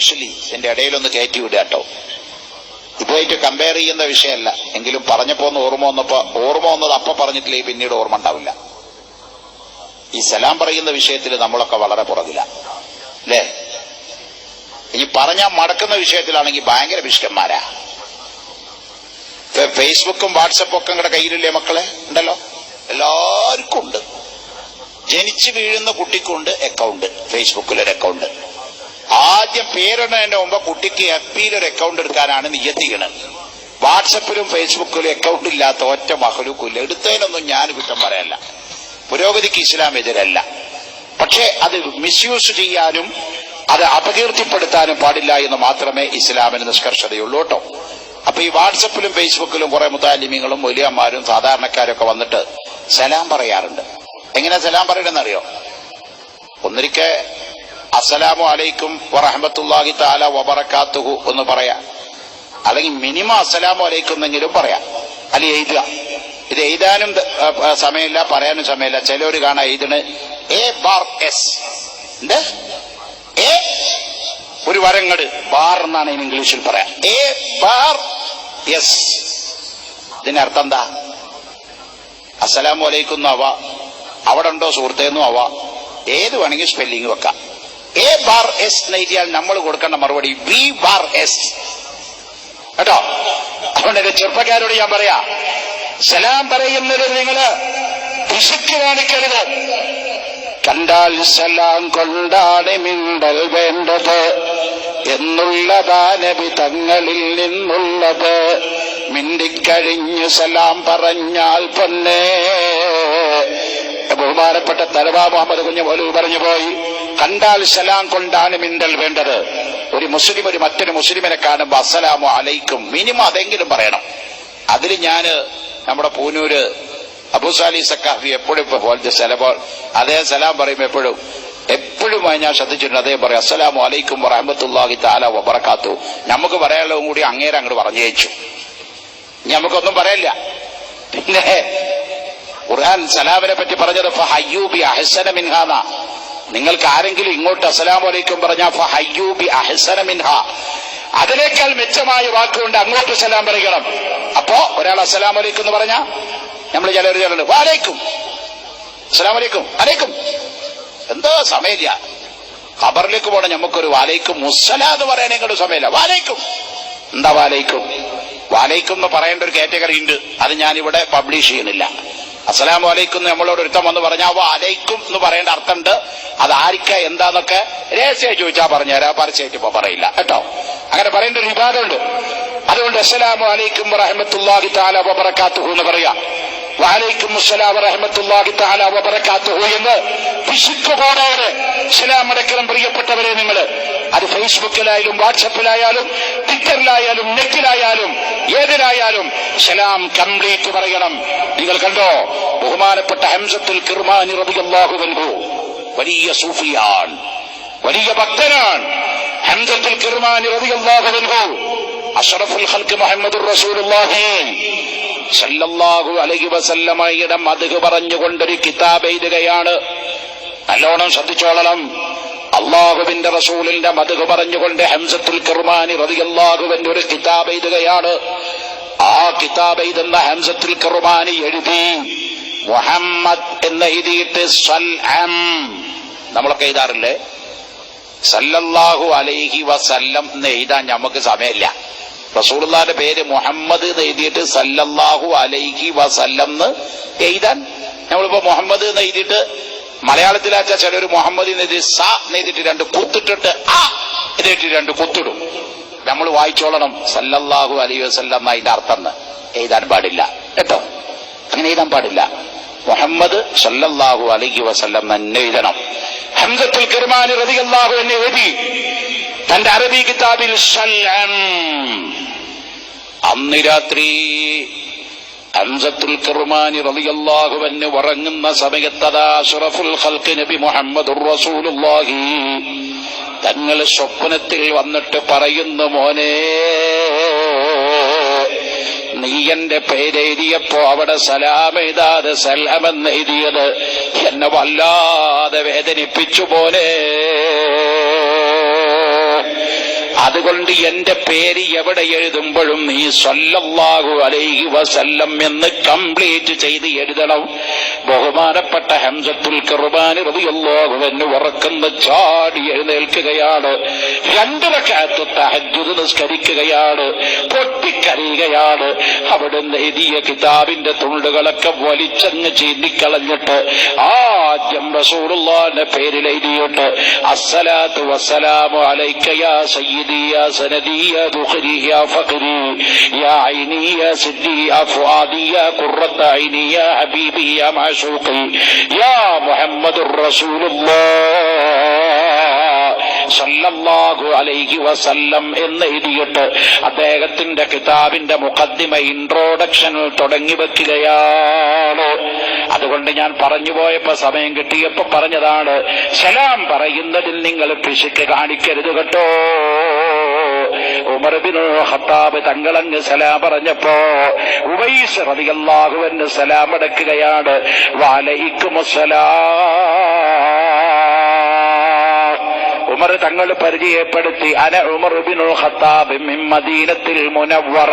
Actually എന്റെ ഇടയിലൊന്ന് കയറ്റി വിടുക കേട്ടോ. ഇപ്പോയിട്ട് കമ്പയർ ചെയ്യുന്ന വിഷയമല്ല, എങ്കിലും പറഞ്ഞപ്പോ ഒന്ന് ഓർമ്മ വന്നത് അപ്പൊ പറഞ്ഞിട്ടില്ലേ പിന്നീട് ഓർമ്മ ഉണ്ടാവില്ല. ഈ സലാം പറയുന്ന വിഷയത്തിൽ നമ്മളൊക്കെ വളരെ പുറകില്ല അല്ലേ? ഇനി പറഞ്ഞാൽ മടക്കുന്ന വിഷയത്തിലാണെങ്കിൽ ഭയങ്കര വിഷ്കന്മാരാ. ഫേസ്ബുക്കും വാട്സപ്പും ഒക്കെ നിങ്ങളുടെ കയ്യിലില്ലേ മക്കളെ? ഉണ്ടല്ലോ, എല്ലാവർക്കും ഉണ്ട്. ജനിച്ചു വീഴുന്ന കുട്ടിക്കുണ്ട് അക്കൗണ്ട്, ഫേസ്ബുക്കിലൊരു അക്കൗണ്ട്. ആദ്യം പേരിടുന്നതിന്റെ മുമ്പ് കുട്ടിക്ക് FB-യിൽ അക്കൗണ്ട് എടുക്കാനാണ് നിയത്തിക്കണത്. വാട്സപ്പിലും ഫേസ്ബുക്കിലും അക്കൗണ്ട് ഇല്ലാത്ത ഒറ്റ മഹലൂക്കില്ല. എടുത്തതിനൊന്നും ഞാൻ കുറ്റം പറയല്ല, പുരോഗതിക്ക് ഇസ്ലാം എതിരല്ല. പക്ഷെ അത് മിസ്യൂസ് ചെയ്യാനും അത് അപകീർത്തിപ്പെടുത്താനും പാടില്ല എന്ന് മാത്രമേ ഇസ്ലാമിന് നിഷ്കർഷതയുള്ളൂ കേട്ടോ. അപ്പൊ ഈ വാട്സപ്പിലും ഫേസ്ബുക്കിലും കുറെ മുതാലിമീങ്ങളും വലിയന്മാരും സാധാരണക്കാരും ഒക്കെ വന്നിട്ട് സലാം പറയാറുണ്ട്. എങ്ങനെ സലാം പറയണമെന്നറിയോ? ഒന്നിരിക്കെ അസ്സലാമു അലൈക്കും വറഹ്മത്തുള്ളാഹി തആല വബറകാതുഹു എന്ന് പറയാം, അല്ലെങ്കിൽ മിനിമം അസ്സലാമു അലൈക്കും എന്നെങ്കിലും പറയാം, അല്ലെങ്കിൽ എഴുതുക. ഇത് എഴുതാനും സമയമില്ല, പറയാനും സമയമില്ല. ചിലവര് കാണാൻ എഴുതണ് AS ഒരു വരങ്ങട് ബാർ എന്നാണ് ഇംഗ്ലീഷിൽ പറയാം. AS ഇതിനർത്ഥം എന്താ? അസ്സലാമു അലൈക്കും എന്നും ആവാ, അവിടെ ഉണ്ടോ സുഹൃത്തേന്നും ആവാ, ഏത് വേണമെങ്കിൽ സ്പെല്ലിംഗ് വെക്കാം. AS എന്ന് എഴുതിയാൽ നമ്മൾ കൊടുക്കേണ്ട മറുപടി BS കേട്ടോ. അതുകൊണ്ട് ചെറുപ്പക്കാരോട് ഞാൻ പറയാ, സലാം പറയുന്നത് നിങ്ങള് പിശുക്ക് കാണിക്കരുത്. കണ്ടാൽ സലാം കൊണ്ടാണ് മിണ്ടൽ വേണ്ടത് എന്നുള്ളതാ നബി തങ്ങളിൽ നിന്നുള്ളത്. മിണ്ടിക്കഴിഞ്ഞു സലാം പറഞ്ഞാൽ പൊന്നേ. ബഹുമാനപ്പെട്ട തലവാ മുഹമ്മദ് കുഞ്ഞ് മൗലവി പറഞ്ഞു പോയി, കണ്ടാൽ സലാം കൊണ്ടാണ് മിണ്ടൽ വേണ്ടത്. ഒരു മുസ്ലിം ഒരു മറ്റൊരു മുസ്ലിമിനെ കാണുമ്പോ അസ്സലാമു അലൈക്കും മിനിമം അതെങ്കിലും പറയണം. അതിൽ ഞാന് നമ്മുടെ പൂനൂര് അബൂസാലി സക്കാഫി എപ്പോഴും അതേ സലാം പറയുമ്പോ എപ്പോഴും ഞാൻ ശ്രദ്ധിച്ചിട്ടുണ്ട്. അതേ പറയും അസ്സലാമു അലൈക്കും വറഹ്മത്തുള്ളാഹി തആല വബറകാതുഹു. നമുക്ക് പറയാനുള്ളതും കൂടി അങ്ങേരെ അങ്ങോട്ട് പറഞ്ഞു അയച്ചു. നമുക്കൊന്നും പറയില്ല. പിന്നെ ഖുർആൻ സലാമിനെ പറ്റി പറഞ്ഞത് ഫഹയ്യൂ ബി അഹ്സന മിൻഹാ. നിങ്ങൾക്ക് ആരെങ്കിലും ഇങ്ങോട്ട് അസ്സലാമു അലൈക്കും പറഞ്ഞാൽ ഫഹയ്യൂ ബി അഹ്സന മിൻഹാ, അതിനേക്കാൾ മെച്ചമായ വാക്കുകൊണ്ട് അങ്ങോട്ട് സലാം പറയണം. അപ്പോ ഒരാൾ അസ്സലാമു അലൈക്കും എന്ന് പറഞ്ഞാൽ നമ്മൾ ചിലരുണ്ട് വാലൈക്കും അസ്സലാമു അലൈക്കും അലൈക്കും, എന്തോ സമയമില്ല. ഖബറിലേക്ക് പോകണം, നമുക്കൊരു വാലൈക്കും മുസ്സലാ എന്ന് പറയാനേക്കൊരു സമയമില്ല. വാലൈക്കും എന്താ വാലൈക്കും? വാലൈക്കും എന്ന് പറയേണ്ട ഒരു കാറ്റഗറി ഉണ്ട്, അത് ഞാനിവിടെ പബ്ലിഷ് ചെയ്യണില്ല. അസ്സലാമു അലൈക്കും നമ്മളോട് ഒരുത്തം വന്ന് പറഞ്ഞാൽ അലൈക്കും എന്ന് പറയേണ്ട അർത്ഥമുണ്ട്. അത് ആരിക്ക എന്താന്നൊക്കെ രഹസ്യമായി ചോദിച്ചാൽ പറഞ്ഞുതരാം, പരസ്യമായിട്ട് ഇപ്പൊ പറയില്ല കേട്ടോ. അങ്ങനെ പറയേണ്ട ഒരു വിഭാഗമുണ്ട്. അതുകൊണ്ട് അസ്സലാമു അലൈക്കും വറഹ്മത്തുള്ളാഹി തആല വബറകാതുഹു എന്ന് പറയാം. വഅലൈക്കും അസ്സലാം വറഹ്മത്തുള്ളാഹി തആല വബറകാതുഹു എന്ന് വിശുദ്ധോടെ സലാം അടക്കണം. പ്രിയപ്പെട്ടവരെ, നിങ്ങള് അത് ഫേസ്ബുക്കിലായാലും വാട്സപ്പിലായാലും ട്വിറ്ററിലായാലും നെറ്റിലായാലും ഏതിലായാലും സലാം കംപ്ലീറ്റ് പറയണം. നിങ്ങൾ കണ്ടോ, ബഹുമാനപ്പെട്ട ഹംസത്തുൽ കിർമാനി റളിയല്ലാഹു അൻഹു വലിയ സൂഫിയാണ്, വലിയ ഭക്തനാണ്. ഹംസത്തുൽ കിർമാനി റളിയല്ലാഹു അൻഹു അഷ്റഫുൽ ഖൽഖ് മുഹമ്മദുർ റസൂലുള്ളാഹി സല്ലല്ലാഹു അലൈഹി വസല്ലമയുടെ മദ്ഹ് പറഞ്ഞുകൊണ്ടൊരു കിതാബ് എഴുതുകയാണ്. നല്ലോണം ശ്രദ്ധിച്ചോളണം. അള്ളാഹുവിന്റെ റസൂലിന്റെ മദ്ഹ് പറഞ്ഞുകൊണ്ട് ഹംസത്തുൽ കിർമാനി റളിയല്ലാഹു അൻഹു ഒരു കിതാബ് എഴുതുകയാണ്. ആ കിതാബ് എഴുതുന്ന ഹംസത്തുൽ കിർമാനി എഴുതി മുഹമ്മദ് എന്ന് എഴുതിയിട്ട് സൽഅം, നമ്മളൊക്കെ എഴുതാറില്ലേ സല്ലല്ലാഹു അലൈഹി വസല്ലം എന്ന് എഴുതാൻ നമുക്ക് സമയമില്ല. റസൂലുള്ളാഹിന്റെ പേര് മുഹമ്മദ് എന്ന് എഴുതിയിട്ട് സല്ലല്ലാഹു അലൈഹി വസല്ലം എന്ന് എഴുതാൻ നമ്മളിപ്പോ മുഹമ്മദ് എന്ന് എഴുതിയിട്ട് മലയാളത്തിലാച്ച ചിലർ മുഹമ്മദ് എന്ന് എഴുതി സ എന്ന് എഴുതിയിട്ട് രണ്ട് കുത്തിട്ടിട്ട് ആ എഴുതിയിട്ട് രണ്ട് കുത്തിടും. നമ്മൾ വായിച്ചോളണം സല്ലല്ലാഹു അലൈഹി വസല്ലം അതിന്റെ അർത്ഥം എഴുതാൻ പാടില്ല കേട്ടോ. അങ്ങനെ എഴുതാൻ പാടില്ല. മുഹമ്മദ് സല്ലല്ലാഹു അലൈഹി വസല്ലം തന്നെ എഴുതണം. ഹംസത്തുൽ കിർമാനി റളിയല്ലാഹു അൻഹു എഴുതി തന്റെ അറബി കിതാബിൽ സല്ലം. അന്ന് രാത്രി ഹംസത്തുൽ കിർമാനി റളിയല്ലാഹു അൻഹു ഉറങ്ങുന്ന സമയത്തതാ അഷ്റഫുൽ ഖൽഖ് നബി മുഹമ്മദുർ റസൂലുള്ളാഹി തങ്ങൾ സ്വപ്നത്തിൽ വന്നിട്ട് പറയുന്നു, മോനെ നീ എന്റെ പേരെഴുതിയപ്പോ അവിടെ സലാം എഴുതാതെ സലാമെന്ന് എഴുതിയത് എന്നെ വല്ലാതെ വേദനിപ്പിച്ചു. പോലെ അതുകൊണ്ട് എന്റെ പേര് എവിടെ എഴുതുമ്പോഴും നീ സ്വല്ലല്ലാഹു അലൈഹി വസല്ലം എന്ന് കംപ്ലീറ്റ് ചെയ്ത് എഴുതണം. ബഹുമാനപ്പെട്ട ഹംസത്തുൽ ഖുർബാനി റളിയല്ലാഹു അൻഹു ഉറക്കുന്ന ചാടി എഴുന്നേൽക്കുകയാണ്. 2 റക്അത്ത് തഹജ്ജുദ് നിസ്കരിക്കുകയാണ്. പൊട്ടിക്കരയുകയാണ്. അവിടുന്ന് എഴുതിയ കിതാബിന്റെ തുണ്ടുകളൊക്കെ വലിച്ചങ്ങ് ചീന്തിക്കളഞ്ഞിട്ട് ആദ്യം റസൂലുള്ളാഹിന്റെ പേരിൽ എഴുതിയിട്ട് അസ്സലാത്തു വസ്സലാമു അലൈക യാ സയ്യിദി യാ സനദി യാ ദുഖരി യാ ഫഖരി യാ ഐനി യാ സിദ്ദി യാ ഫുആദി യാ ഖുർറത ഐനി യാ ഹബീബി യാ മഅശൂഖി യാ മുഹമ്മദുർ റസൂലുള്ളാഹ് സല്ലല്ലാഹു അലൈഹി വസല്ലം എന്ന് എഴുതിയിട്ട് അദ്ദേഹത്തിന്റെ കിതാബിന്റെ മുഖദ്ദിമ ഇൻട്രോഡക്ഷനിൽ തുടങ്ങി വെക്കുകയാണ്. അതുകൊണ്ട് ഞാൻ പറഞ്ഞു പോയപ്പോ സമയം കിട്ടിയപ്പോ പറഞ്ഞതാണ്, സലാം പറയുന്നതിൽ നിങ്ങൾ പിശുക്ക് കാണിക്കരുത് കേട്ടോ. ഉമർ ഇബ്നു ഖത്താബ് തങ്ങളങ്ങ് സലാം പറഞ്ഞപ്പോ ഉവൈസ് റളിയല്ലാഹു അൻഹു സലാം അടക്കുകയാണ്. വഅലൈക്കുമുസ്സലാം. ഉമർ തങ്ങൾ പരിചയപ്പെടുത്തി, അന ഉമർ ഇബ്നുൽ ഖത്താബ് മിൻ മദീനത്തിൽ മുനവ്വറ.